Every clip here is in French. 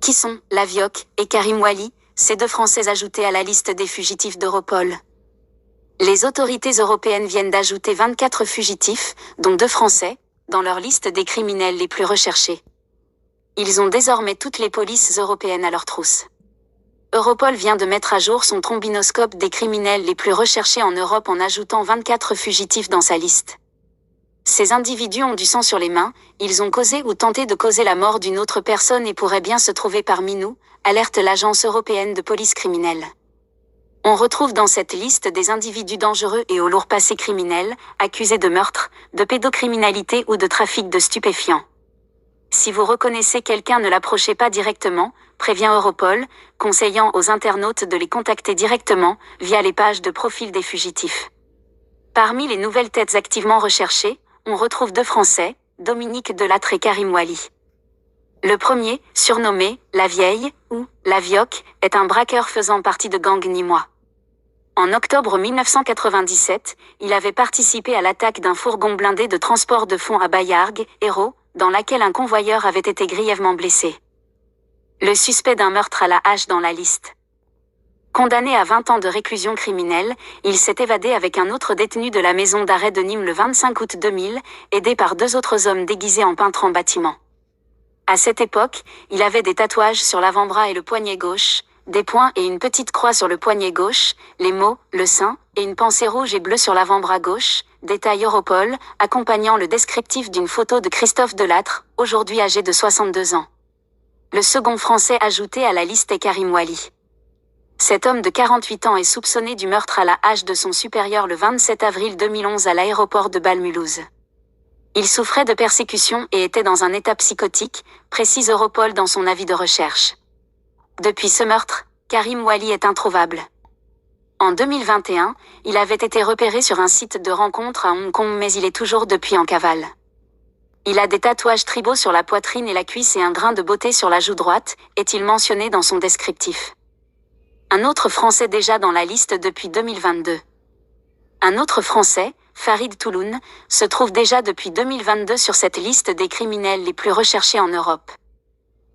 Qui sont Lavioc et Karim Wali, ces deux Français ajoutés à la liste des fugitifs d'Europol? Les autorités européennes viennent d'ajouter 24 fugitifs, dont 2 Français, dans leur liste des criminels les plus recherchés. Ils ont désormais toutes les polices européennes à leur trousse. Europol vient de mettre à jour son trombinoscope des criminels les plus recherchés en Europe en ajoutant 24 fugitifs dans sa liste. Ces individus ont du sang sur les mains, ils ont causé ou tenté de causer la mort d'une autre personne et pourraient bien se trouver parmi nous, alerte l'Agence européenne de police criminelle. On retrouve dans cette liste des individus dangereux et au lourd passé criminel, accusés de meurtre, de pédocriminalité ou de trafic de stupéfiants. Si vous reconnaissez quelqu'un, ne l'approchez pas directement, prévient Europol, conseillant aux internautes de les contacter directement, via les pages de profil des fugitifs. Parmi les nouvelles têtes activement recherchées, on retrouve 2 Français, Dominique Delattre et Karim Wali. Le premier, surnommé « La Vieille » ou « Lavioc », est un braqueur faisant partie de gangs nîmois. En octobre 1997, il avait participé à l'attaque d'un fourgon blindé de transport de fonds à Bayargues, Hérault, dans laquelle un convoyeur avait été grièvement blessé. Le suspect d'un meurtre à la hache dans la liste. Condamné à 20 ans de réclusion criminelle, il s'est évadé avec un autre détenu de la maison d'arrêt de Nîmes le 25 août 2000, aidé par 2 autres hommes déguisés en peintres en bâtiment. À cette époque, il avait des tatouages sur l'avant-bras et le poignet gauche, des points et une petite croix sur le poignet gauche, les mots « le sein » et une pensée rouge et bleue sur l'avant-bras gauche, détaille Europol, accompagnant le descriptif d'une photo de Christophe Delattre, aujourd'hui âgé de 62 ans. Le second Français ajouté à la liste est Karim Wali. Cet homme de 48 ans est soupçonné du meurtre à la hache de son supérieur le 27 avril 2011 à l'aéroport de Bâle-Mulhouse. Il souffrait de persécution et était dans un état psychotique, précise Europol dans son avis de recherche. Depuis ce meurtre, Karim Wali est introuvable. En 2021, il avait été repéré sur un site de rencontre à Hong Kong mais il est toujours depuis en cavale. Il a des tatouages tribaux sur la poitrine et la cuisse et un grain de beauté sur la joue droite, est-il mentionné dans son descriptif. Un autre Français déjà dans la liste depuis 2022. Un autre Français, Farid Touloun, se trouve déjà depuis 2022 sur cette liste des criminels les plus recherchés en Europe.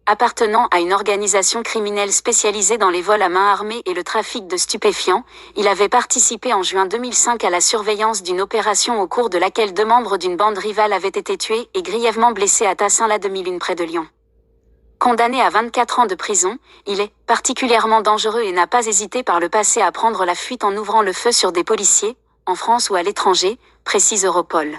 Appartenant à une organisation criminelle spécialisée dans les vols à main armée et le trafic de stupéfiants, il avait participé en juin 2005 à la surveillance d'une opération au cours de laquelle 2 membres d'une bande rivale avaient été tués et grièvement blessés à Tassin-la-Demi-Lune près de Lyon. Condamné à 24 ans de prison, il est particulièrement dangereux et n'a pas hésité par le passé à prendre la fuite en ouvrant le feu sur des policiers, en France ou à l'étranger, précise Europol.